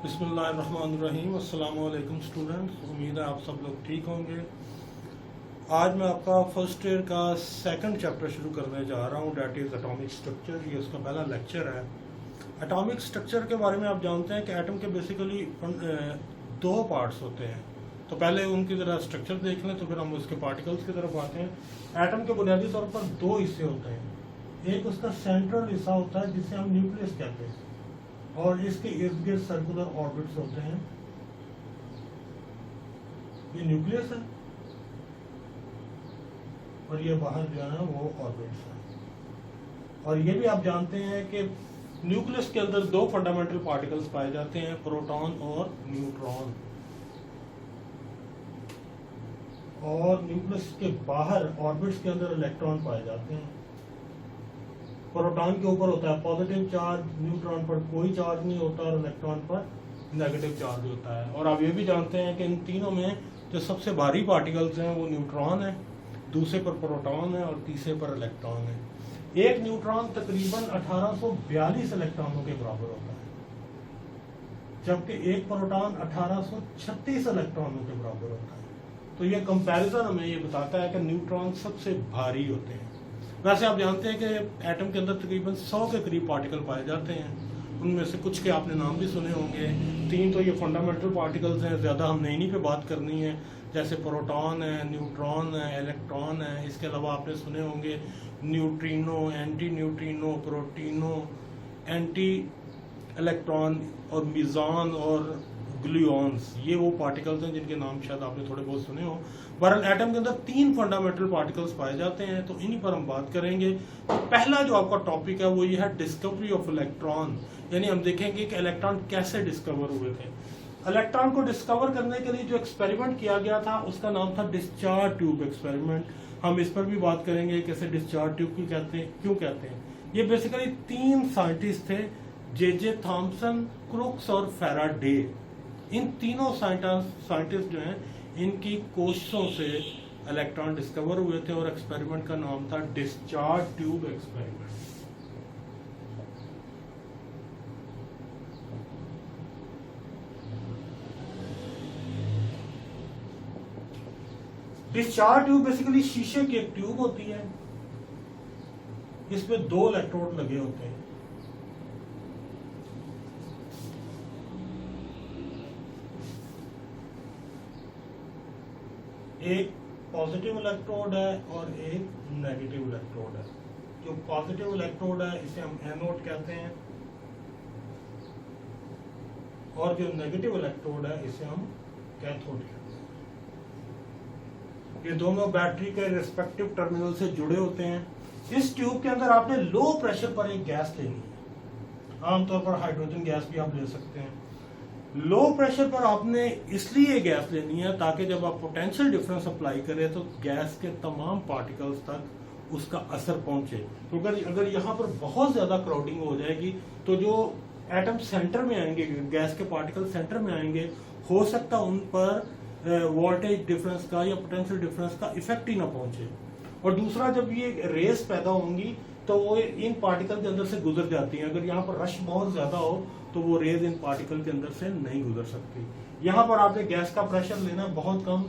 बिस्मिल्लाहिर्रहमानिर्रहीम। अस्सलाम वालेकुम स्टूडेंट्स, उम्मीद है आप सब लोग ठीक होंगे। आज मैं आपका फर्स्ट ईयर का सेकंड चैप्टर शुरू करने जा रहा हूँ, डैट इज़ एटॉमिक स्ट्रक्चर। ये उसका पहला लेक्चर है। एटॉमिक स्ट्रक्चर के बारे में आप जानते हैं कि एटम के बेसिकली दो पार्ट्स होते हैं। तो पहले उनकी ज़रा स्ट्रक्चर देख लें, तो फिर हम उसके पार्टिकल्स की तरफ आते हैं। एटम के बुनियादी तौर पर दो हिस्से होते हैं। एक उसका सेंट्रल हिस्सा होता है जिसे हम न्यूक्लियस कहते हैं, और इसके इर्द गिर्द सर्कुलर ऑर्बिट्स होते हैं। ये न्यूक्लियस है और ये बाहर जो है वो ऑर्बिट्स है। और ये भी आप जानते हैं कि न्यूक्लियस के अंदर दो फंडामेंटल पार्टिकल्स पाए जाते हैं, प्रोटॉन और न्यूट्रॉन। और न्यूक्लियस के बाहर ऑर्बिट्स के अंदर इलेक्ट्रॉन पाए जाते हैं। प्रोटॉन के ऊपर होता है पॉजिटिव चार्ज, न्यूट्रॉन पर कोई चार्ज नहीं होता और इलेक्ट्रॉन पर नेगेटिव चार्ज होता है। और आप ये भी जानते हैं कि इन तीनों में जो सबसे भारी पार्टिकल्स हैं वो न्यूट्रॉन है, दूसरे पर प्रोटॉन है और तीसरे पर इलेक्ट्रॉन है। एक न्यूट्रॉन तकरीबन 1842 इलेक्ट्रॉनों के बराबर होता है, जबकि एक प्रोटॉन 1836 इलेक्ट्रॉनों के बराबर होता है। तो ये कंपैरिजन हमें ये बताता है कि न्यूट्रॉन सबसे भारी होते हैं। वैसे आप जानते हैं कि एटम के अंदर तकरीबन 100 के करीब पार्टिकल पाए जाते हैं। उनमें से कुछ के आपने नाम भी सुने होंगे। 3 तो ये फंडामेंटल पार्टिकल्स हैं, ज़्यादा हमने इन्हीं पे बात करनी है, जैसे प्रोटॉन है, न्यूट्रॉन है, इलेक्ट्रॉन है। इसके अलावा आपने सुने होंगे न्यूट्रिनो, एंटी न्यूट्रिनो, प्रोटीनो, एंटी इलेक्ट्रॉन और मिजान और ग्लूऑन्स। ये वो पार्टिकल्स हैं जिनके नाम शायद आपने थोड़े बहुत सुने हो। बहरहाल एटम के अंदर 3 फंडामेंटल पार्टिकल्स पाए जाते हैं, तो इन्हीं पर हम बात करेंगे। तो पहला जो आपका टॉपिक है वो ये है डिस्कवरी ऑफ इलेक्ट्रॉन, यानी हम देखेंगे कि इलेक्ट्रॉन कैसे डिस्कवर हुए थे। इलेक्ट्रॉन को डिस्कवर करने के लिए जो एक्सपेरिमेंट किया गया था उसका नाम था डिस्चार्ज ट्यूब एक्सपेरिमेंट। हम इस पर भी बात करेंगे कैसे डिस्चार्ज ट्यूब क्यों कहते हैं। ये बेसिकली 3 साइंटिस्ट थे, जे थॉमसन, क्रुक्स और फैराडे। इन तीनों साइंटिस्ट जो हैं इनकी कोशिशों से इलेक्ट्रॉन डिस्कवर हुए थे और एक्सपेरिमेंट का नाम था discharge tube experiment. Discharge tube basically शीशे की एक ट्यूब होती है, इसमें 2 इलेक्ट्रोड लगे होते हैं। एक पॉजिटिव इलेक्ट्रोड है और एक नेगेटिव इलेक्ट्रोड है। जो पॉजिटिव इलेक्ट्रोड है इसे हम एनोड कहते हैं, और जो नेगेटिव इलेक्ट्रोड है इसे हम कैथोड कहते हैं। ये दोनों बैटरी के रिस्पेक्टिव टर्मिनल से जुड़े होते हैं। इस ट्यूब के अंदर आपने लो प्रेशर पर एक गैस लेनी है, आमतौर पर हाइड्रोजन गैस भी आप ले सकते हैं। लो प्रेशर पर आपने इसलिए गैस लेनी है ताकि जब आप पोटेंशियल डिफरेंस अप्लाई करें तो गैस के तमाम पार्टिकल्स तक उसका असर पहुंचे। तो अगर यहाँ पर बहुत ज्यादा क्राउडिंग हो जाएगी तो जो एटम सेंटर में आएंगे, गैस के पार्टिकल सेंटर में आएंगे, हो सकता है उन पर वोल्टेज डिफरेंस का या पोटेंशियल डिफरेंस का इफेक्ट ही ना पहुंचे। और दूसरा, जब ये रेस पैदा होंगी तो वो इन पार्टिकल के अंदर से गुजर जाती हैं। अगर यहाँ पर रश बहुत ज्यादा हो तो वो रेज इन पार्टिकल के अंदर से नहीं गुजर सकती। यहाँ पर आपने गैस का प्रेशर लेना बहुत कम,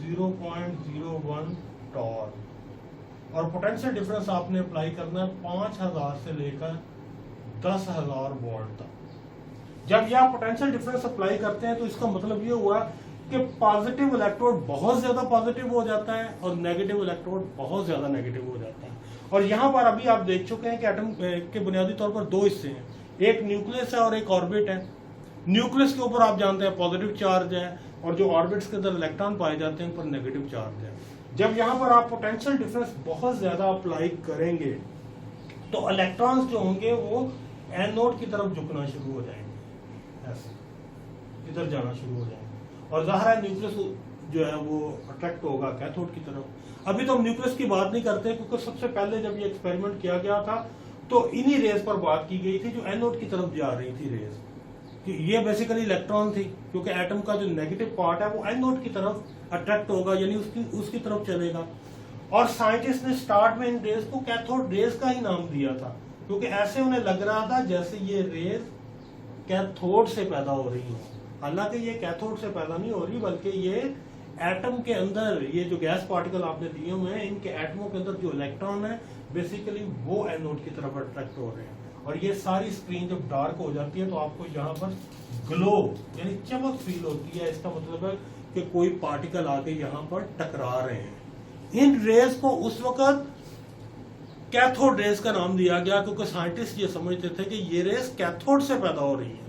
0.01 टॉर, और पोटेंशियल डिफरेंस आपने अप्लाई करना है 5000 से लेकर 10,000 वोल्ट तक। जब यह पोटेंशियल डिफरेंस अप्लाई करते हैं तो इसका मतलब ये हुआ कि पॉजिटिव इलेक्ट्रोड बहुत ज्यादा पॉजिटिव हो जाता है और नेगेटिव इलेक्ट्रोड बहुत ज्यादा नेगेटिव हो जाता है। और यहाँ पर अभी आप देख चुके हैं कि एटम के बुनियादी तौर पर 2 हिस्से हैं, एक न्यूक्लियस है और एक ऑर्बिट है। न्यूक्लियस के ऊपर आप जानते हैं पॉजिटिव चार्ज है, और जो ऑर्बिट्स के अंदर इलेक्ट्रॉन पाए जाते हैं उन पर नेगेटिव चार्ज है। जब यहाँ पर आप पोटेंशियल डिफरेंस बहुत ज्यादा अप्लाई करेंगे तो इलेक्ट्रॉन्स जो होंगे वो एनोड की तरफ झुकना शुरू हो जाएंगे, ऐसे इधर जाना शुरू हो जाएंगे, और जाहिर है न्यूक्लियस जो है वो अट्रैक्ट होगा कैथोड की तरफ। अभी तो हम न्यूक्लियस की बात नहीं करते क्योंकि सबसे पहले जब ये एक्सपेरिमेंट किया गया था तो इन्हीं रेस पर बात की गई थी जो एनोड की तरफ जा रही थी रेस, कि ये बेसिकली इलेक्ट्रॉन थी, क्योंकि एटम का जो नेगेटिव पार्ट है वो एनोड की तरफ अट्रैक्ट होगा, यानी उसकी तरफ चलेगा। और साइंटिस्ट ने स्टार्ट में इन रेस को कैथोड रेस का ही नाम दिया था, क्योंकि ऐसे उन्हें लग रहा था जैसे ये रेस कैथोड से पैदा हो रही हो। हालांकि ये कैथोड से पैदा नहीं हो रही, बल्कि ये एटम के अंदर, ये जो गैस पार्टिकल आपने दिए हुए हैं, इनके एटमों के अंदर जो इलेक्ट्रॉन है बेसिकली वो एनोड की तरफ अट्रैक्ट हो रहे हैं। और ये सारी स्क्रीन जब डार्क हो जाती है तो आपको यहाँ पर ग्लो यानी चमक फील होती है। इसका मतलब है कि कोई पार्टिकल आके यहाँ पर टकरा रहे हैं। इन रेस को उस वक्त कैथोड रेस का नाम दिया गया क्योंकि साइंटिस्ट ये समझते थे कि ये रेस कैथोड से पैदा हो रही है।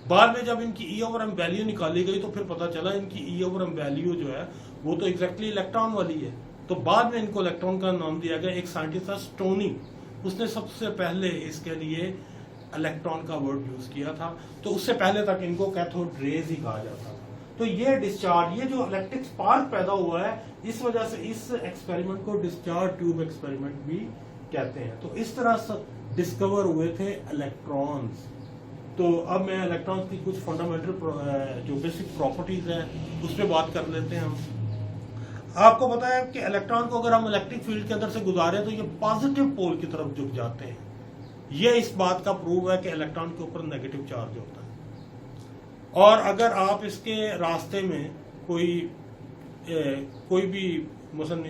बाद में जब इनकी ई ओवर एम वैल्यू निकाली गई तो फिर पता चला इनकी ई ओवर एम वैल्यू जो है वो तो एग्जैक्टली इलेक्ट्रॉन वाली है। तो बाद में इनको इलेक्ट्रॉन का नाम दिया गया। एक साइंटिस्ट था स्टोनी, उसने सबसे पहले इसके लिए इलेक्ट्रॉन का वर्ड यूज किया था। तो उससे पहले तक इनको कैथोड रेज ही कहा जाता था। तो ये डिस्चार्ज, ये जो इलेक्ट्रिक स्पार्क पैदा हुआ है, इस वजह से इस एक्सपेरिमेंट को डिस्चार्ज ट्यूब एक्सपेरिमेंट भी कहते हैं। तो इस तरह से डिस्कवर हुए थे इलेक्ट्रॉन्स। तो अब मैं इलेक्ट्रॉन्स की कुछ फंडामेंटल जो बेसिक प्रॉपर्टीज है उस पर बात कर लेते हैं हम। आपको पता है कि इलेक्ट्रॉन को अगर हम इलेक्ट्रिक फील्ड के अंदर से गुजारें तो ये पॉजिटिव पोल की तरफ झुक जाते हैं। ये इस बात का प्रूव है कि इलेक्ट्रॉन के ऊपर नेगेटिव चार्ज होता है। और अगर आप इसके रास्ते में कोई भी मसलन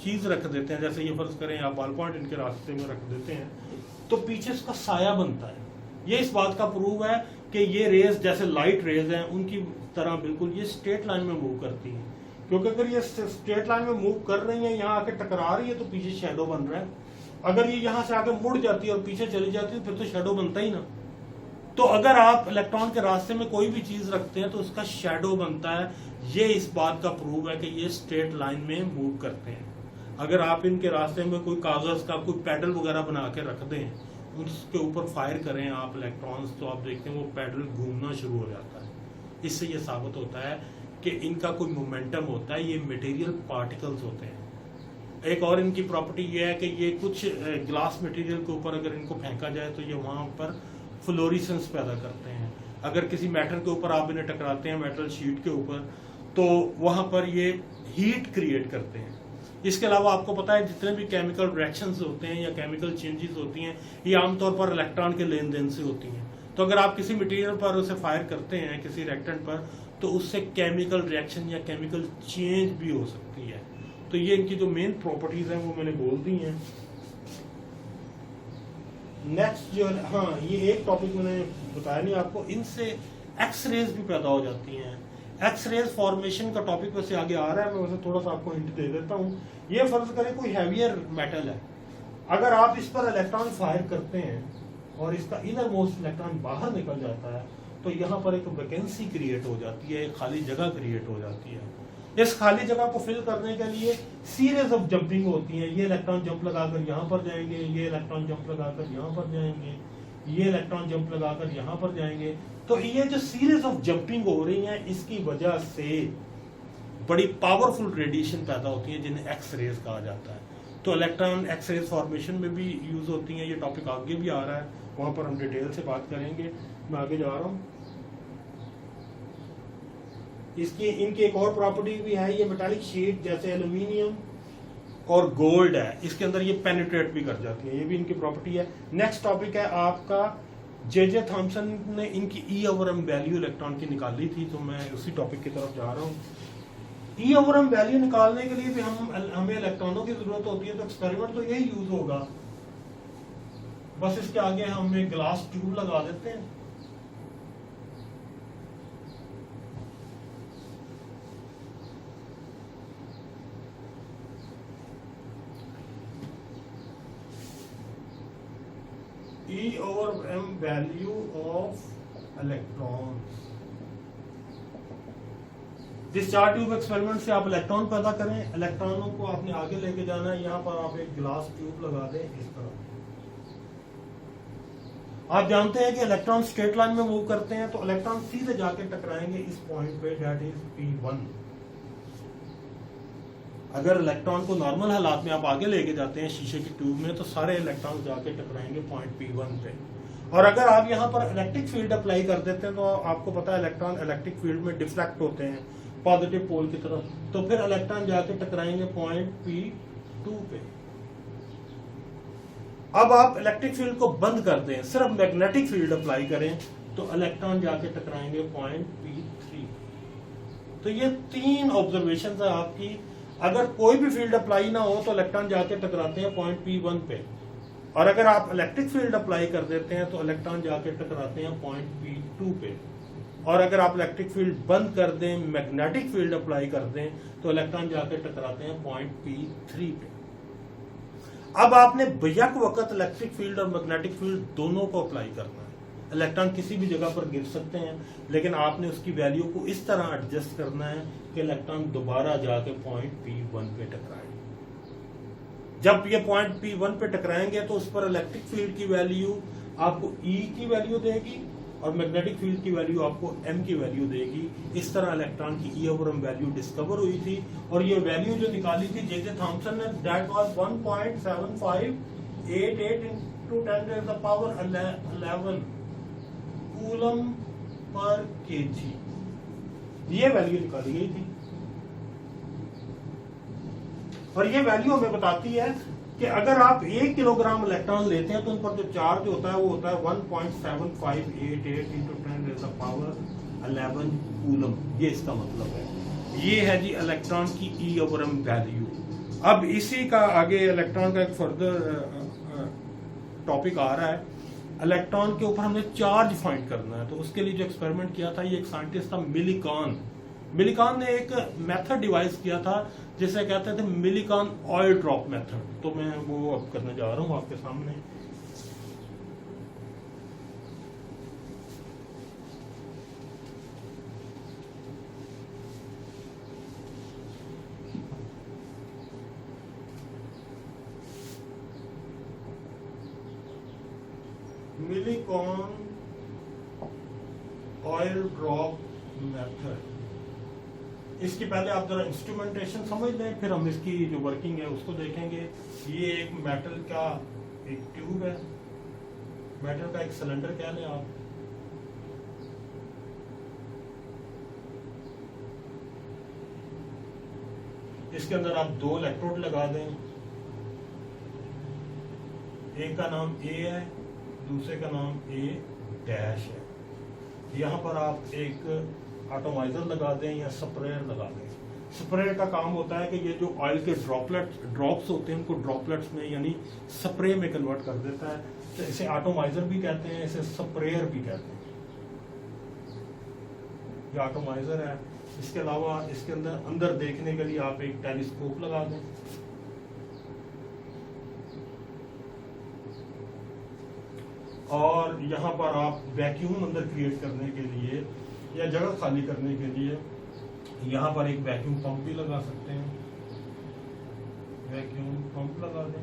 चीज रख देते हैं, जैसे ये फर्ज करें आप बॉल पॉइंट इनके रास्ते में रख देते हैं, तो पीछे इसका साया बनता है। ये इस बात का प्रूव है कि ये रेज जैसे लाइट रेज हैं उनकी तरह बिल्कुल ये स्ट्रेट लाइन में मूव करती हैं। क्योंकि अगर ये स्ट्रेट लाइन में मूव कर रही है, यहाँ आके टकरा रही है तो पीछे शेडो बन रहा है। अगर ये यहाँ से आके मुड़ जाती है और पीछे चली जाती है फिर तो शेडो बनता ही ना। तो अगर आप इलेक्ट्रॉन के रास्ते में कोई भी चीज रखते हैं तो उसका शेडो बनता है। ये इस बात का प्रूव है कि ये स्ट्रेट लाइन में मूव करते हैं। अगर आप इनके रास्ते में कोई कागज का कोई पैडल वगैरह बना के रख दें, उसके ऊपर फायर करें आप इलेक्ट्रॉन्स, तो आप देखते हैं वो पैडल घूमना शुरू हो जाता है। इससे ये साबित होता है कि इनका कोई मोमेंटम होता है, ये मटेरियल पार्टिकल्स होते हैं। एक और इनकी प्रॉपर्टी ये है कि ये कुछ ग्लास मटेरियल के ऊपर अगर इनको फेंका जाए तो ये वहां पर फ्लोरिसेंस पैदा करते हैं। अगर किसी मेटल के ऊपर आप इन्हें टकराते हैं, मेटल शीट के ऊपर, तो वहां पर ये हीट क्रिएट करते हैं। इसके अलावा आपको पता है जितने भी केमिकल रिएक्शंस होते हैं या केमिकल चेंजेस होती हैं, ये आमतौर पर इलेक्ट्रॉन के लेन देन से होती हैं। तो अगर आप किसी मटेरियल पर उसे फायर करते हैं, किसी रिएक्टेंट पर, तो उससे केमिकल रिएक्शन या केमिकल चेंज भी हो सकती है। तो ये इनकी जो मेन प्रॉपर्टीज हैं वो मैंने बोल दी हैं। नेक्स्ट जो है, हाँ, ये एक टॉपिक मैंने बताया नहीं आपको, इनसे एक्स रेज भी पैदा हो जाती हैं। एक्स रेज फॉर्मेशन का टॉपिक वैसे आगे आ रहा है, मैं वैसे थोड़ा सा आपको हिंट दे देता हूँ। ये फर्ज करें कोई हैवियर मेटल है, अगर आप इस पर इलेक्ट्रॉन फायर करते हैं और इसका इनर मोस्ट इलेक्ट्रॉन बाहर निकल जाता है तो यहाँ पर एक वैकेंसी क्रिएट हो जाती है, एक खाली जगह क्रिएट हो जाती है। इस खाली जगह को फिल करने के लिए सीरीज ऑफ जंपिंग होती है। ये इलेक्ट्रॉन जंप लगाकर यहाँ पर जाएंगे, ये इलेक्ट्रॉन जंप लगाकर यहाँ पर जाएंगे, ये इलेक्ट्रॉन जंप लगाकर यहाँ पर जाएंगे। तो ये जो सीरीज ऑफ जंपिंग हो रही है, इसकी वजह से बड़ी पावरफुल रेडिएशन पैदा होती है जिन्हें एक्स रेज कहा जाता है। तो इलेक्ट्रॉन एक्स रेज फॉर्मेशन में भी यूज होती हैं। ये टॉपिक आगे भी आ रहा है, वहां पर हम डिटेल से बात करेंगे। मैं आगे जा रहा हूँ। इनकी एक और प्रॉपर्टी भी है, ये मेटालिक शीट जैसे एल्यूमिनियम और गोल्ड है, इसके अंदर ये पेनिट्रेट भी कर जाती है, ये भी इनकी प्रॉपर्टी है। नेक्स्ट टॉपिक है आपका, जे थॉमसन ने इनकी e over m value electron की निकाली थी, तो मैं उसी टॉपिक की तरफ जा रहा हूँ। ई ओवर एम वैल्यू निकालने के लिए भी हमें इलेक्ट्रॉनों की जरूरत होती है, तो एक्सपेरिमेंट तो यही यूज होगा। बस इसके आगे हम एक ग्लास ट्यूब लगा देते हैं, E over m value of electrons। Discharge tube experiment से आप इलेक्ट्रॉन पैदा करें, इलेक्ट्रॉनों को आपने आगे लेके जाना है। यहाँ पर आप एक ग्लास ट्यूब लगा दें इस तरह। आप जानते हैं कि इलेक्ट्रॉन स्ट्रेट लाइन में मूव करते हैं, तो इलेक्ट्रॉन सीधे जाके टकराएंगे इस पॉइंट पे, दैट इज P1। अगर इलेक्ट्रॉन को नॉर्मल हालात में आप आगे लेके जाते हैं शीशे की ट्यूब में, तो सारे इलेक्ट्रॉन जाके टकराएंगे पॉइंट P1 पे। और अगर आप यहाँ पर इलेक्ट्रिक फील्ड अप्लाई कर देते हैं, तो आपको पता है इलेक्ट्रॉन इलेक्ट्रिक फील्ड में डिफ्लेक्ट होते हैं पॉजिटिव पोल की तरफ, तो फिर इलेक्ट्रॉन जाके टकराएंगे पॉइंट P2 पे। अब आप इलेक्ट्रिक फील्ड को बंद कर दें, सिर्फ मैग्नेटिक फील्ड अप्लाई करें, तो इलेक्ट्रॉन जाके टकराएंगे पॉइंट P3। तो ये 3 ऑब्जर्वेशन है आपकी। अगर कोई भी फील्ड अप्लाई ना हो तो इलेक्ट्रॉन जाके टकराते हैं पॉइंट P1 पे, और अगर आप इलेक्ट्रिक फील्ड अप्लाई कर देते हैं तो इलेक्ट्रॉन जाके टकराते हैं पॉइंट P2 पे, और अगर आप इलेक्ट्रिक फील्ड बंद कर दें, मैग्नेटिक फील्ड अप्लाई कर दें, तो इलेक्ट्रॉन जाके टकराते हैं पॉइंट P3 पे। अब आपने बेशक वक्त इलेक्ट्रिक फील्ड और मैग्नेटिक फील्ड दोनों को अप्लाई करना है। इलेक्ट्रॉन किसी भी जगह पर गिर सकते हैं, लेकिन आपने उसकी वैल्यू को इस तरह एडजस्ट करना है कि इलेक्ट्रॉन दोबारा जाके पॉइंट P1 पे टकराए। जब ये पॉइंट P1 पे टकराएंगे तो उस पर इलेक्ट्रिक फील्ड की वैल्यू आपको E की वैल्यू देगी और मैग्नेटिक फील्ड की वैल्यू आपको M की वैल्यू देगी। इस तरह इलेक्ट्रॉन की E over M value discover हुई थी, और ये वैल्यू जो निकाली थी जे थॉमसन ने, that was 1.7588 into 10 raised the power 11 coulomb per KG, ये वैल्यू निकाली गई थी। और ये वैल्यू हमें बताती है कि अगर आप 1 किलोग्राम इलेक्ट्रॉन लेते हैं तो उन पर जो चार्ज होता है वो होता है 1.7588 into 10 raised the power 11 coulomb. ये इसका मतलब है। ये है जी इलेक्ट्रॉन की E ओवर M वैल्यू। अब इसी का आगे इलेक्ट्रॉन का एक फर्दर टॉपिक आ रहा है। इलेक्ट्रॉन के ऊपर हमने चार्ज फाइंड करना है, तो उसके लिए जो एक्सपेरिमेंट किया था, ये एक साइंटिस्ट था मिलिकॉन ने एक मेथड डिवाइस किया था जिसे कहते थे मिलिकॉन ऑयल ड्रॉप मेथड। तो मैं वो अब करने जा रहा हूं आपके सामने। Millikan oil drop method. इसकी पहले आप जरा इंस्ट्रूमेंटेशन समझ लें, फिर हम इसकी जो वर्किंग है उसको देखेंगे। ये एक मेटल का एक ट्यूब है, मेटल का एक सिलेंडर कह लें आप। इसके अंदर आप 2 इलेक्ट्रोड लगा दें। एक का नाम A है, दूसरे का नाम A डैश है। यहाँ पर आप एक एटॉमाइजर लगा दें या स्प्रेयर लगा दें। स्प्रेयर का काम होता है कि ये जो ऑयल के ड्रॉप्स होते हैं उनको ड्रॉपलेट्स में यानी स्प्रे में कन्वर्ट कर देता है। तो इसे एटॉमाइजर भी कहते हैं, इसे स्प्रेयर भी कहते हैं। ये एटॉमाइजर है। इसके अलावा इसके अंदर देखने के लिए आप एक टेलीस्कोप लगा दें। और यहाँ पर आप वैक्यूम अंदर क्रिएट करने के लिए या जगह खाली करने के लिए यहाँ पर एक वैक्यूम पंप भी लगा सकते हैं। वैक्यूम पंप लगा दें।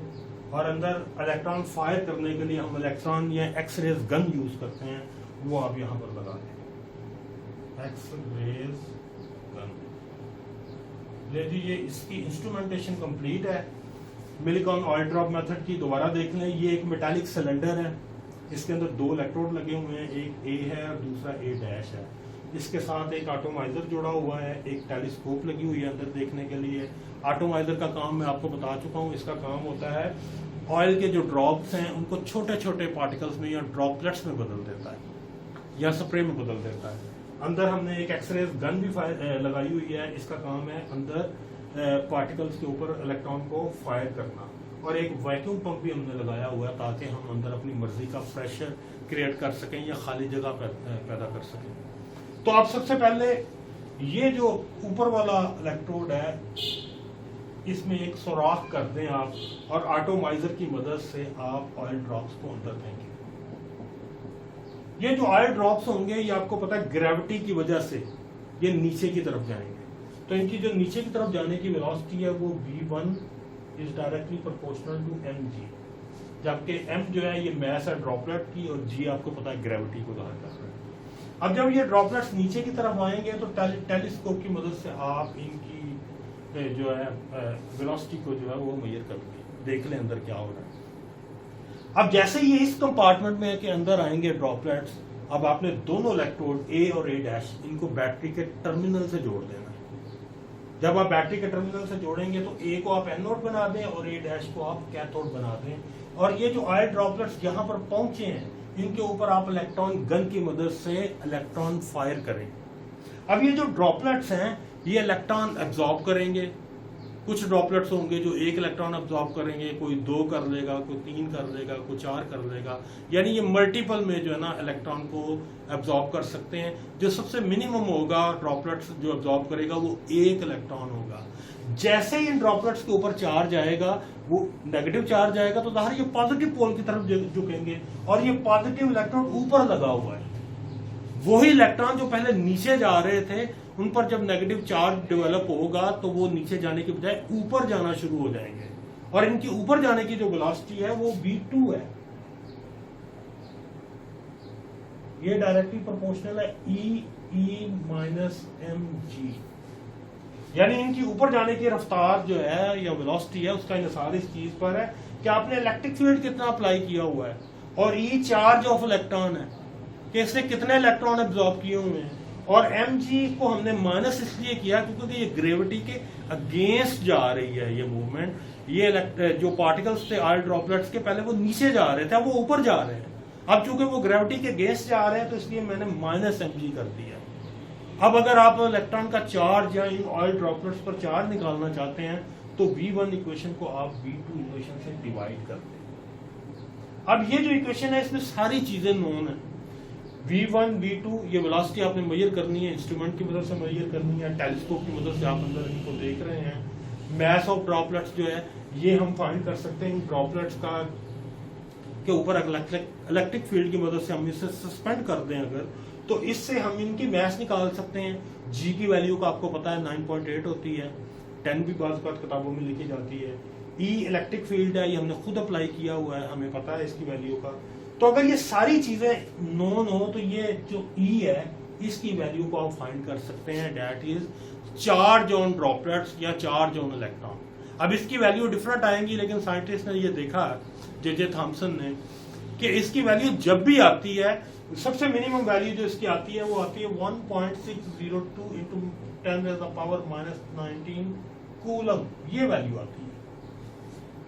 और अंदर इलेक्ट्रॉन फायर करने के लिए हम इलेक्ट्रॉन या एक्सरेज गन यूज करते हैं, वो आप यहाँ पर लगा दें। X rays gun. ले जी, ये इसकी इंस्ट्रूमेंटेशन कंप्लीट है मिलिकॉन ऑयल ड्रॉप मेथड की। दोबारा देख लें, ये एक मेटालिक सिलेंडर है। इसके अंदर 2 इलेक्ट्रोड लगे हुए हैं, एक A है और दूसरा A डैश है। इसके साथ एक एटॉमाइजर जुड़ा हुआ है, एक टेलीस्कोप लगी हुई है अंदर देखने के लिए। एटॉमाइजर का काम मैं आपको बता चुका हूँ। इसका काम होता है ऑयल के जो ड्रॉप्स हैं उनको छोटे छोटे पार्टिकल्स में या ड्रॉपलेट्स में बदल देता है या स्प्रे में बदल देता है। अंदर हमने एक एक्सरेज गन भी लगाई हुई है। इसका काम है अंदर पार्टिकल्स के ऊपर इलेक्ट्रॉन को फायर करना। और एक वैक्यूम पंप भी हमने लगाया हुआ है ताकि हम अंदर अपनी मर्जी का प्रेशर क्रिएट कर सकें या खाली जगह पैदा कर सकें। तो आप सबसे पहले ये जो ऊपर वाला इलेक्ट्रोड है इसमें एक सुराख कर दें आप, और एटॉमाइजर की मदद से आप ऑयल ड्रॉप्स को अंदर फेंकें। ये जो ऑयल ड्रॉप्स होंगे ये आपको पता है ग्रेविटी की वजह से ये नीचे की तरफ जाएंगे। तो इनकी जो नीचे की तरफ जाने की वेलोसिटी है वो v1 is directly proportional to mg, जबकि m जो है ये मैस है ड्रॉपलेट की और g आपको पता है ग्रेविटी को जाहिर कर रहा है। अब जब ये ड्रॉपलेट्स नीचे की तरफ आएंगे तो टेलीस्कोप की मदद से आप इनकी जो है वेलोसिटी को जो है वो मेजर करके देख लें अंदर क्या हो रहा है। अब जैसे ये इस कंपार्टमेंट में के अंदर आएंगे ड्रॉपलेट्स, अब आपने दोनों इलेक्ट्रोड A और A डैश इनको बैटरी के टर्मिनल से जोड़ देना है। जब आप बैटरी के टर्मिनल से जोड़ेंगे तो A को आप एनोड बना दें और A डैश को आप कैथोड बना दें। और ये जो ऑयल ड्रॉपलेट्स यहाँ पर पहुंचे हैं इनके ऊपर आप इलेक्ट्रॉन गन की मदद से इलेक्ट्रॉन फायर करें। अब ये जो ड्रॉपलेट्स हैं ये इलेक्ट्रॉन एब्जॉर्ब करेंगे। कुछ ड्रॉपलेट्स होंगे जो एक इलेक्ट्रॉन एब्जॉर्ब करेंगे, कोई 2 कर लेगा, कोई 3 कर लेगा, कोई 4 कर लेगा, यानी ये मल्टीपल में जो है ना इलेक्ट्रॉन को एब्जॉर्ब कर सकते हैं। जो सबसे मिनिमम होगा ड्रॉपलेट्स जो एब्जॉर्ब करेगा वो 1 इलेक्ट्रॉन होगा। जैसे ही इन ड्रॉपलेट्स के ऊपर चार्ज आएगा, वो नेगेटिव चार्ज आएगा तो ये पॉजिटिव पोल की तरफ झुकेंगे और ये पॉजिटिव इलेक्ट्रॉन ऊपर लगा हुआ है। वही इलेक्ट्रॉन जो पहले नीचे जा रहे थे उन पर जब नेगेटिव चार्ज डेवलप होगा तो वो नीचे जाने के बजाय ऊपर जाना शुरू हो जाएंगे और इनकी ऊपर जाने की जो वेलोसिटी है वो v2 है। ये डायरेक्टली प्रोपोर्शनल है e माइनस mg, यानी इनकी ऊपर जाने की रफ्तार जो है या वेलोसिटी है उसका इन्हिसार इस चीज पर है कि आपने इलेक्ट्रिक फील्ड कितना अप्लाई किया हुआ है और e चार्ज ऑफ इलेक्ट्रॉन है कि इसने कितने इलेक्ट्रॉन एब्जॉर्ब किए हुए हैं। और mg को हमने माइनस इसलिए किया क्योंकि ये ग्रेविटी के अगेंस्ट जा रही है ये मूवमेंट। ये जो पार्टिकल्स थे आयल ड्रॉपलेट्स के पहले वो नीचे जा रहे थे, अब वो ऊपर जा रहे हैं। अब चूंकि वो ग्रेविटी के अगेंस्ट जा रहे हैं तो इसलिए मैंने माइनस mg कर दिया। अब अगर आप इलेक्ट्रॉन का चार्ज या इन ऑयल ड्रॉपलेट्स पर चार्ज निकालना चाहते हैं तो v1 इक्वेशन को आप v2 इक्वेशन से डिवाइड कर दें। अब ये जो इक्वेशन है इसमें सारी चीजें नोन है। v1 v2 ये वेलोसिटी आपने मेजर करनी है, इंस्ट्रूमेंट की मदद से मेजर करनी है, टेलीस्कोप की मदद से आप अंदर इनको देख रहे हैं। मैस ऑफ ड्रॉपलेट्स जो है ये हम फाइंड कर सकते हैं इन ड्रॉपलेट्स का के ऊपर इलेक्ट्रिक फील्ड की मदद से हम इसे सस्पेंड कर दें अगर तो इससे हम इनकी मैस निकाल सकते हैं। g की वैल्यू का आपको पता है 9.8 होती है, 10 भी बाज़ किताबों में लिखी जाती है। e इलेक्ट्रिक फील्ड है, ये हमने खुद अप्लाई किया हुआ है, हमें पता है इसकी वैल्यू का। तो अगर ये सारी चीजें नोन हो तो ये जो E है इसकी वैल्यू को आप फाइंड कर सकते हैं, that is charge on droplets या चार्ज ऑन इलेक्ट्रॉन। अब इसकी वैल्यू डिफरेंट आएंगी लेकिन साइंटिस्ट ने ये देखा जे थॉमसन ने कि इसकी वैल्यू जब भी आती है सबसे मिनिमम वैल्यू जो इसकी आती है वो आती है 1.602 इंटू 10⁻⁻19 कूलम, ये वैल्यू आती है।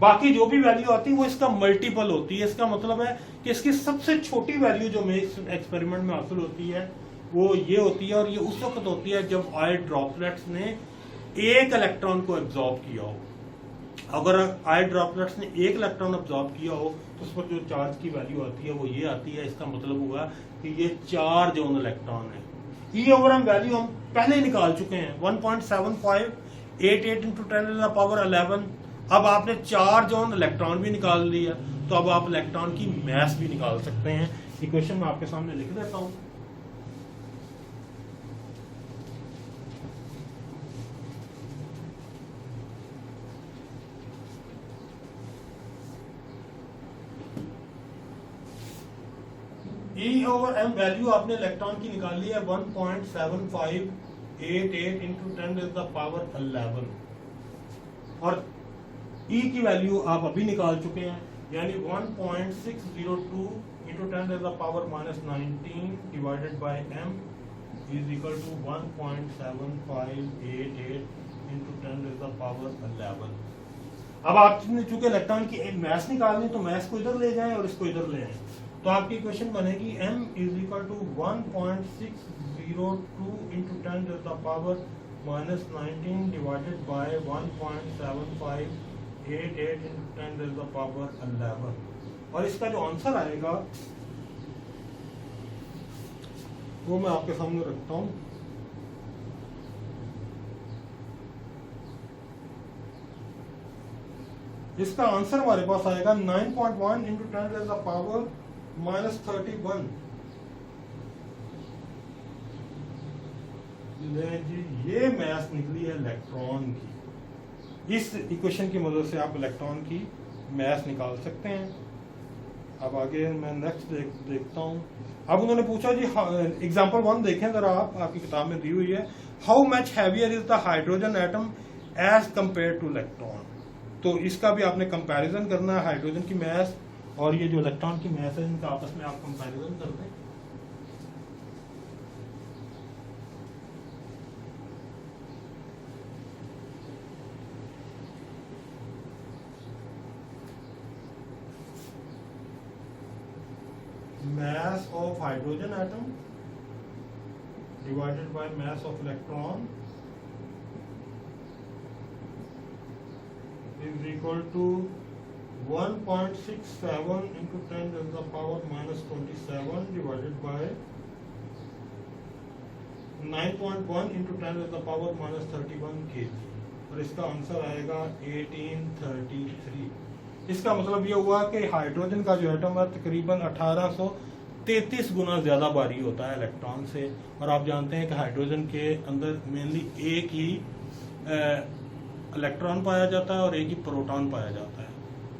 बाकी जो भी वैल्यू आती है वो इसका मल्टीपल होती है। इसका मतलब है कि इसकी सबसे छोटी वैल्यू जो एक्सपेरिमेंट में हासिल होती है वो ये होती है और ये उस वक्त होती है जब ऑयल ड्रॉपलेट्स ने एक इलेक्ट्रॉन को एब्जॉर्ब किया हो। अगर ऑयल ड्रॉपलेट्स ने एक इलेक्ट्रॉन एब्जॉर्ब किया हो तो उस पर जो चार्ज की वैल्यू आती है वो ये आती है। इसका मतलब हुआ कि ये चार्ज ऑन इलेक्ट्रॉन है। ई ओवर हम वैल्यू हम पहले ही निकाल चुके हैं 1.7588 इंटू 10⁻11। अब आपने चार्ज ऑन इलेक्ट्रॉन भी निकाल लिया तो अब आप इलेक्ट्रॉन की मैस भी निकाल सकते हैं। इक्वेशन मैं आपके सामने लिख देता हूं। E ओवर m वैल्यू आपने इलेक्ट्रॉन की निकाल ली है 1.7588 इंटू 10⁻11 और E की वैल्यू आप अभी निकाल चुके हैं यानी 1.602 into 10⁻⁻19 divided by m is equal to 1.7588 into 10⁻11। अब आपने चूंकि इलेक्ट्रॉन की एक मैस निकालनी तो मैस को इधर ले जाएं और इसको इधर ले आए तो आपकी इक्वेशन बनेगी m is equal to 1.602 into 10⁻⁻19 divided by 1.7588 into 10⁻11 और इसका जो आंसर आएगा वो मैं आपके सामने रखता हूं। इसका आंसर हमारे पास आएगा 9.1 इंटू 10⁻⁻31। ये मैस निकली है इलेक्ट्रॉन की। इस इक्वेशन की मदद से आप इलेक्ट्रॉन की मैस निकाल सकते हैं। अब आगे मैं नेक्स्ट देखता हूं। अब उन्होंने पूछा जी एग्जांपल 1 देखें जरा आप, आपकी किताब में दी हुई है। How much heavier is the hydrogen atom as compare to electron. तो इसका भी आपने कंपैरिजन करना है, हाइड्रोजन की मैस और ये जो इलेक्ट्रॉन की मैस है इनका आपस में आप कंपैरिजन कर दें। of hydrogen atom divided by mass of electron is equal to 1.67 into 10 to the power minus 27 divided by 9.1 into 10 to the power minus 31 kg, और इसका आंसर आएगा 1833। इसका मतलब ये हुआ कि हाइड्रोजन का जो एटम है तकरीबन 1833 गुना ज़्यादा भारी होता है इलेक्ट्रॉन से, और आप जानते हैं कि हाइड्रोजन के अंदर मेनली एक ही इलेक्ट्रॉन पाया जाता है और एक ही प्रोटॉन पाया जाता है।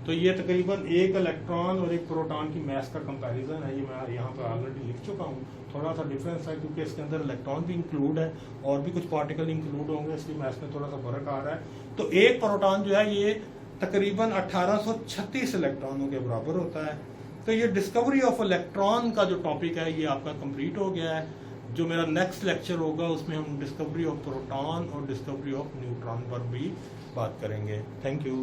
तो ये तकरीबन एक इलेक्ट्रॉन और एक प्रोटॉन की मास का कंपैरिजन है, ये मैं यहाँ पर ऑलरेडी लिख चुका हूँ। थोड़ा सा डिफरेंस है क्योंकि इसके अंदर इलेक्ट्रॉन भी इंक्लूड है और भी कुछ पार्टिकल इंक्लूड होंगे, इसलिए मास में थोड़ा सा फर्क आ रहा है। तो एक प्रोटॉन जो है ये तकरीबन 1836 इलेक्ट्रॉनों के बराबर होता है। तो ये डिस्कवरी ऑफ इलेक्ट्रॉन का जो टॉपिक है ये आपका कंप्लीट हो गया है। जो मेरा नेक्स्ट लेक्चर होगा उसमें हम डिस्कवरी ऑफ प्रोटॉन और डिस्कवरी ऑफ न्यूट्रॉन पर भी बात करेंगे। Thank you.